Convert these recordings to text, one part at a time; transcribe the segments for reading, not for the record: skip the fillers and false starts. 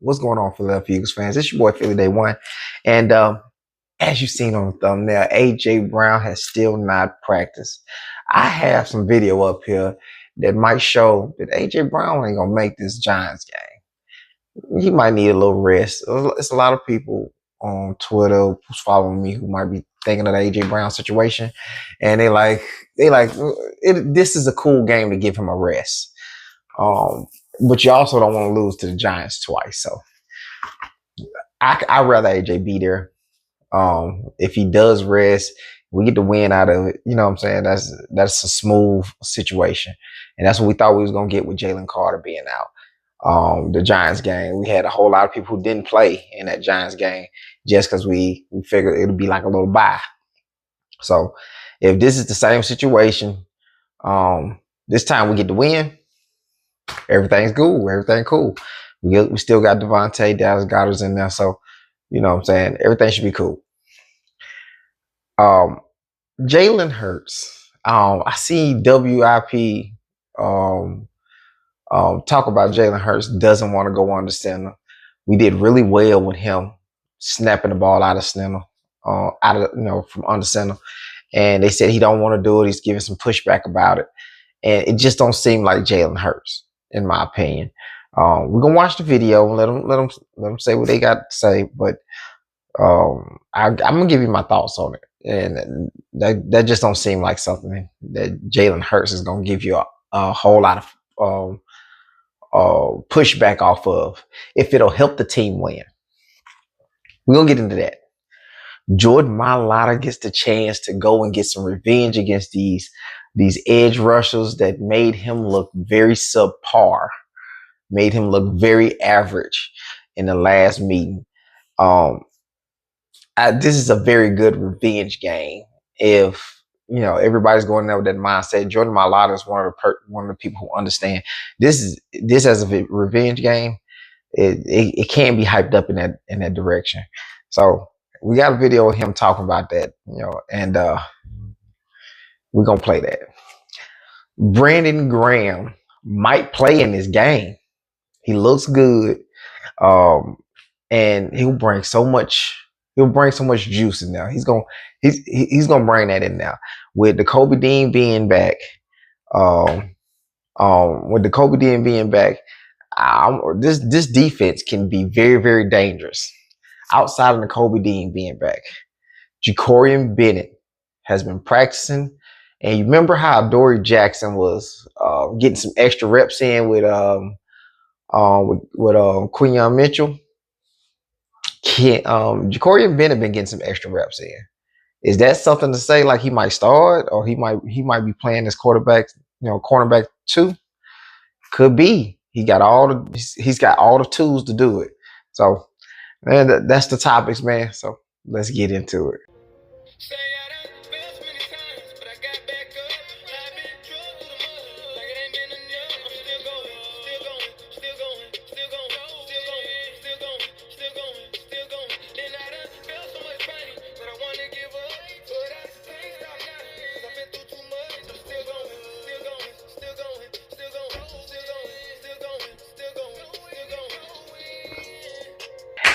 What's going on, Philadelphia Eagles fans? It's your boy Philly Day One, and as you've seen on the thumbnail, AJ Brown has still not practiced. I have some video up here that might show that AJ Brown ain't gonna make this Giants game. He might need a little rest. It's a lot of people on Twitter who's following me who might be thinking of the AJ Brown situation, and this is a cool game to give him a rest. But you also don't want to lose to the Giants twice. So I'd rather AJ be there. If he does rest, we get the win out of it. You know what I'm saying? That's a smooth situation. And that's what we thought we was going to get with Jalen Carter being out. The Giants game, we had a whole lot of people who didn't play in that Giants game just because we figured it would be like a little bye. So if this is the same situation, this time we get the win, everything's cool. Everything cool. We still got Devontae, Dallas Goedert's in there. So, you know what I'm saying? Everything should be cool. Jalen Hurts. I see WIP talk about Jalen Hurts doesn't want to go under center. We did really well with him snapping the ball out of center, from under center. And they said he don't want to do it. He's giving some pushback about it. And it just don't seem like Jalen Hurts, in my opinion. We're gonna watch the video and let them say what they got to say. But I'm gonna give you my thoughts on it. And that just don't seem like something that Jalen Hurts is gonna give you a whole lot of pushback off of if it'll help the team win. We're gonna get into that. Jordan Mailata gets the chance to go and get some revenge against these edge rushers that made him look very subpar, made him look very average in the last meeting. This is a very good revenge game. If everybody's going there with that mindset, Jordan Mailata is one of the people who understand this as a revenge game. It can be hyped up in that direction. So we got a video of him talking about that, and we're gonna play that. Brandon Graham might play in this game. He looks good, and he'll bring so much juice in there. He's gonna bring that in there with the Kobe Dean being back. This defense can be very, very dangerous. Outside of the Kobe Dean being back, Jacorian Bennett has been practicing, and you remember how Dory Jackson was getting some extra reps in with Quinyon Mitchell. Jacorian Bennett been getting some extra reps in. Is that something to say like he might start, or he might be playing as cornerback 2? Could be. He's got all the tools to do it. So, man, that's the topics, man. So let's get into it.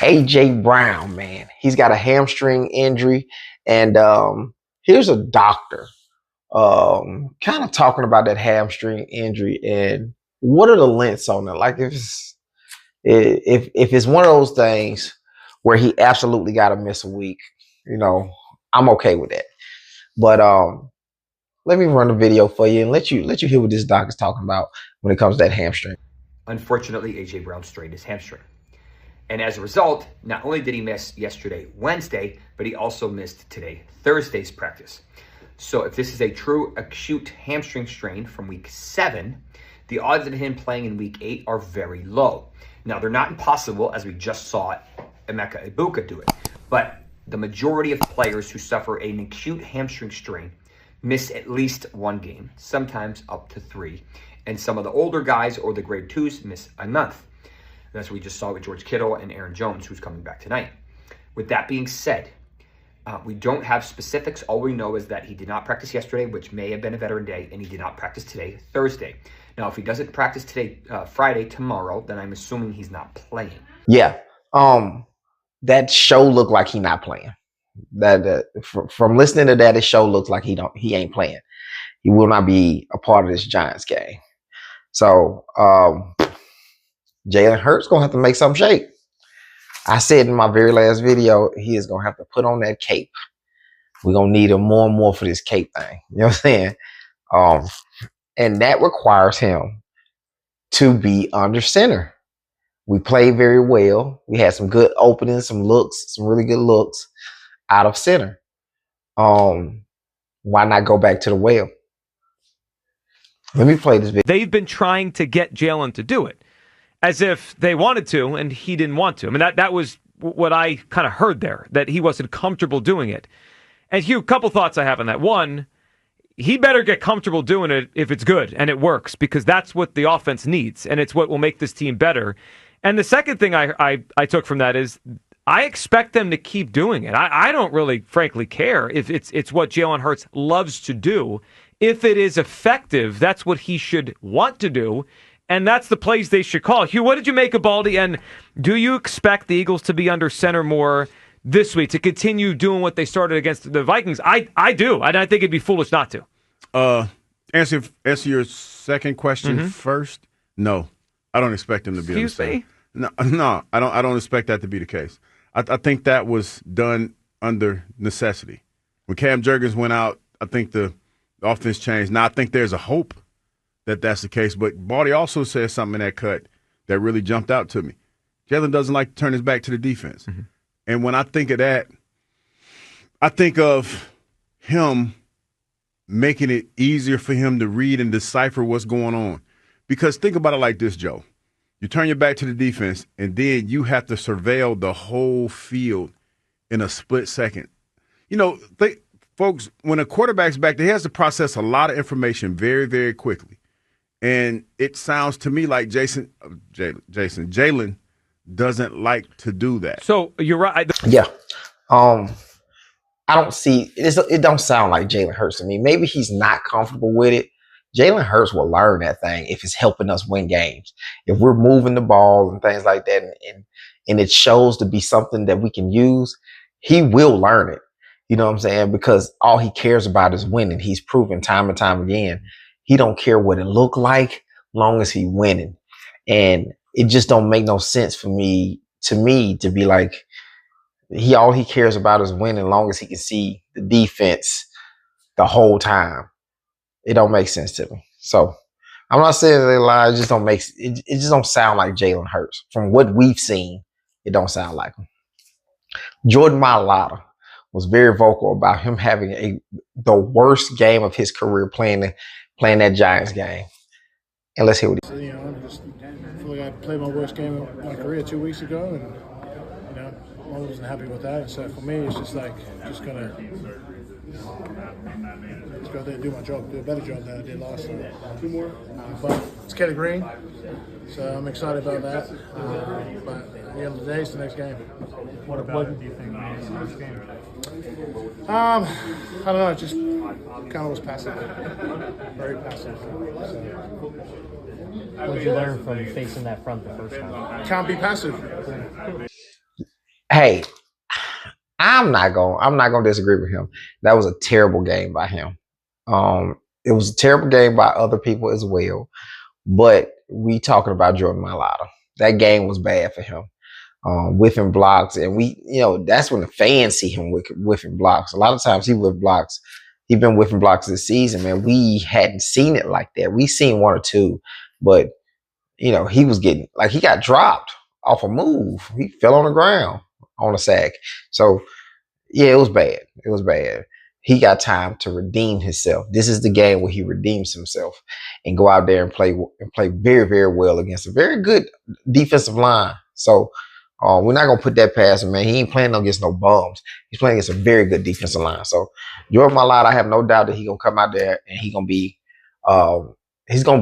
AJ Brown, man, he's got a hamstring injury, and here's a doctor kind of talking about that hamstring injury and what are the lengths on it. Like if it's one of those things where he absolutely got to miss a week, I'm okay with that. But let me run the video for you and let you hear what this doc is talking about when it comes to that hamstring. Unfortunately, AJ Brown strained his hamstring. And as a result, not only did he miss yesterday, Wednesday, but he also missed today, Thursday's practice. So if this is a true acute hamstring strain from week 7, the odds of him playing in week 8 are very low. Now, they're not impossible, as we just saw Emeka Egbuka do it. But the majority of players who suffer an acute hamstring strain miss at least 1 game, sometimes up to 3. And some of the older guys or the grade 2s miss a month. That's what we just saw with George Kittle and Aaron Jones, who's coming back tonight. With that being said, we don't have specifics. All we know is that he did not practice yesterday, which may have been a veteran day, and he did not practice today, Thursday. Now, if he doesn't practice today, Friday, tomorrow, then I'm assuming he's not playing. Yeah. That show looked like he not playing. From listening to that, it show looks like he ain't playing. He will not be a part of this Giants game. So Jalen Hurts gonna have to make some shape. I said in my very last video, he is gonna have to put on that cape. We're gonna need him more and more for this cape thing. You know what I'm saying? And that requires him to be under center. We played very well. We had some good openings, some really good looks out of center. Why not go back to the well? Let me play this video. They've been trying to get Jalen to do it as if they wanted to and he didn't want to. I mean, that was what I kind of heard there, that he wasn't comfortable doing it. And Hugh, a couple thoughts I have on that. One, he better get comfortable doing it if it's good and it works, because that's what the offense needs and it's what will make this team better. And the second thing I took from that is I expect them to keep doing it. I don't really, frankly, care if it's what Jalen Hurts loves to do. If it is effective, that's what he should want to do, and that's the plays they should call. Hugh, what did you make of Baldy, and do you expect the Eagles to be under center more this week, to continue doing what they started against the Vikings? I do, and I think it'd be foolish not to. Answer your second question first. No, I don't expect them to be under center. No, I don't expect that to be the case. I think that was done under necessity. When Cam Jurgens went out, I think the offense changed. Now, I think there's a hope that that's the case, but Baldy also said something in that cut that really jumped out to me. Jalen doesn't like to turn his back to the defense. And when I think of that, I think of him making it easier for him to read and decipher what's going on. Because think about it like this, Joe. You turn your back to the defense, and then you have to surveil the whole field in a split second. You know, folks, when a quarterback's back, he has to process a lot of information very, very quickly. And it sounds to me like Jalen doesn't like to do that. So you're right. Yeah. I don't see it. Don't sound like Jalen Hurts to me. Maybe he's not comfortable with it. Jalen Hurts will learn that thing if it's helping us win games. If we're moving the ball and things like that, and it shows to be something that we can use, he will learn it. You know what I'm saying? Because all he cares about is winning. He's proven time and time again. He don't care what it look like, long as he winning. And it just don't make no sense for me to be like, all he cares about is winning, long as he can see the defense the whole time. It don't make sense to me. So I'm not saying they lie. It just don't make it. It just don't sound like Jalen Hurts. From what we've seen, it don't sound like him. Jordan Mailata was very vocal about him having the worst game of his career playing that Giants game. And let's hear what he said. You know, I just feel like I played my worst game of my career 2 weeks ago, and you know, I wasn't happy with that. And so for me, it's just like gonna let's go out there and do my job, do a better job than I did last time. But it's Kelly Green, so I'm excited about that. But at the end of the day, it's the next game. What about it do you think made it next game? I don't know, just kind of was passive, very passive. So, What did you learn from facing that front the first time? can't be passive. Hey, I'm not gonna disagree with him. That was a terrible game by him. It was a terrible game by other people as well. But we talking about Jordan Mailata. That game was bad for him. Whiffing blocks, and that's when the fans see him whiffing blocks. A lot of times he whiff blocks. He's been whiffing blocks this season, man. We hadn't seen it like that. We seen one or two, but he was getting, like, he got dropped off a move. He fell on the ground on a sack. So yeah, it was bad. It was bad. He got time to redeem himself. This is the game where he redeems himself and go out there and play very, very well against a very good defensive line. So we're not gonna put that past him, man. He ain't playing against no bums. He's playing against a very good defensive line. So Jordan Mailata, I have no doubt that he's gonna come out there and he's gonna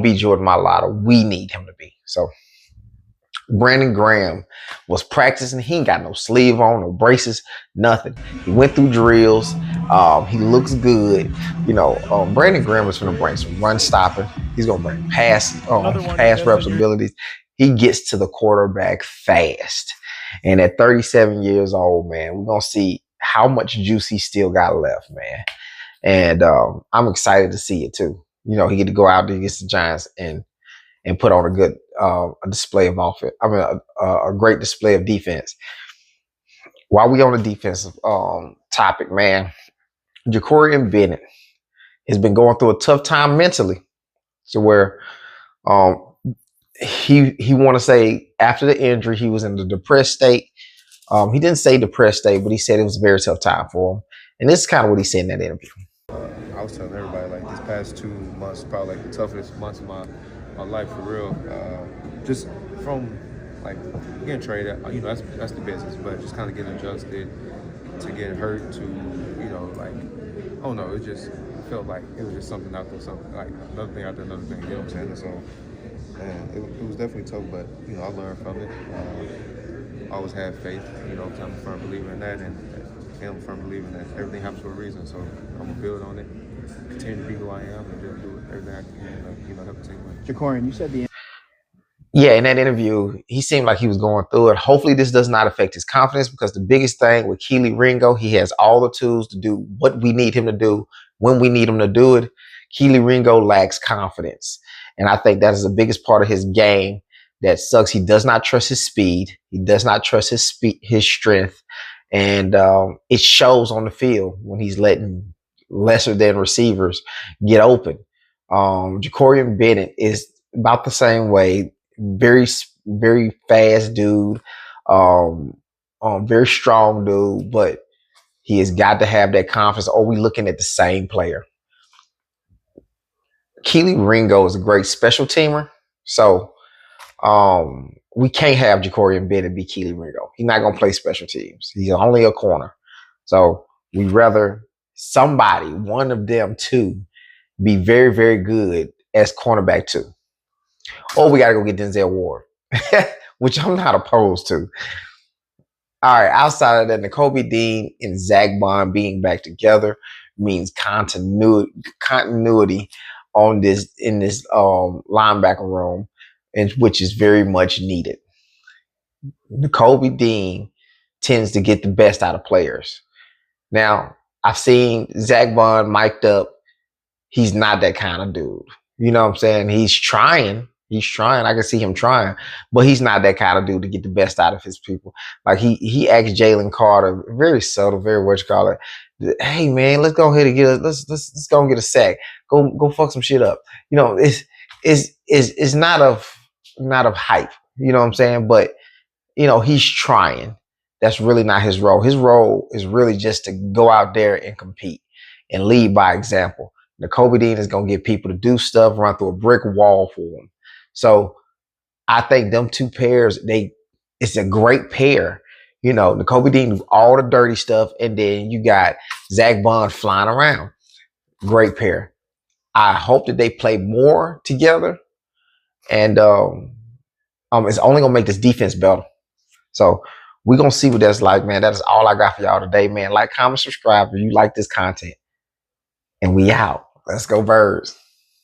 be Jordan Mailata. We need him to be. So Brandon Graham was practicing. He ain't got no sleeve on, no braces, nothing. He went through drills. He looks good. Brandon Graham is going to bring some run stopping. He's going to bring pass reps abilities. He gets to the quarterback fast. And at 37 years old, man, we're going to see how much juice he still got left, man. And I'm excited to see it too. He get to go out there against the Giants and put on a good a display of offense. I mean, a great display of defense. While we on the defensive topic, man, Jacorian Bennett has been going through a tough time mentally, to where he want to say after the injury he was in the depressed state. He didn't say depressed state, but he said it was a very tough time for him. And this is kind of what he said in that interview. I was telling everybody, like, these past 2 months, probably like the toughest months of my life for real. Just from like getting traded, that's the business, but just kind of getting adjusted to getting hurt to, like, oh no, it just felt like it was just something out there, something like another thing after another thing, you know what I'm saying? And so, man, it was definitely tough, but I learned from it. Always have faith, I'm a firm believer in that, and I'm a firm believer that everything happens for a reason. So I'm gonna build on it, continue to be who I am, and just do everything I can, help the team win. Jacorian, you said Yeah, in that interview, he seemed like he was going through it. Hopefully this does not affect his confidence, because the biggest thing with Kelee Ringo, he has all the tools to do what we need him to do when we need him to do it. Kelee Ringo lacks confidence. And I think that is the biggest part of his game that sucks. He does not trust his speed. He does not trust his strength. And it shows on the field when he's letting lesser than receivers get open. Jacorian Bennett is about the same way. Very, very fast dude. Very strong dude, but he has got to have that confidence. Are we looking at the same player? Kelee Ringo is a great special teamer. So we can't have Jacorian Bennett be Kelee Ringo. He's not going to play special teams. He's only a corner. So we'd rather somebody, one of them two, be very, very good as cornerback too. Or we got to go get Denzel Ward, which I'm not opposed to. All right, outside of that, Nakobe Dean and Zach Bond being back together means continuity in this linebacker room, and which is very much needed. Nakobe Dean tends to get the best out of players. Now, I've seen Zach Bond mic'd up. He's not that kind of dude. You know what I'm saying? He's trying. I can see him trying, but he's not that kind of dude to get the best out of his people. Like he asked Jalen Carter, very subtle, very what you call it. Hey man, let's go ahead and let's go and get a sack. Go fuck some shit up. It's not of hype. You know what I'm saying? But he's trying. That's really not his role. His role is really just to go out there and compete and lead by example. Nakobe Dean is gonna get people to do stuff, run through a brick wall for him. So I think them two pairs, it's a great pair. Nakobe Dean do all the dirty stuff, and then you got Zach Bond flying around. Great pair. I hope that they play more together, and it's only gonna make this defense better. So we're gonna see what that's like, man. That is all I got for y'all today, man. Like, comment, subscribe if you like this content. And we out. Let's go Birds.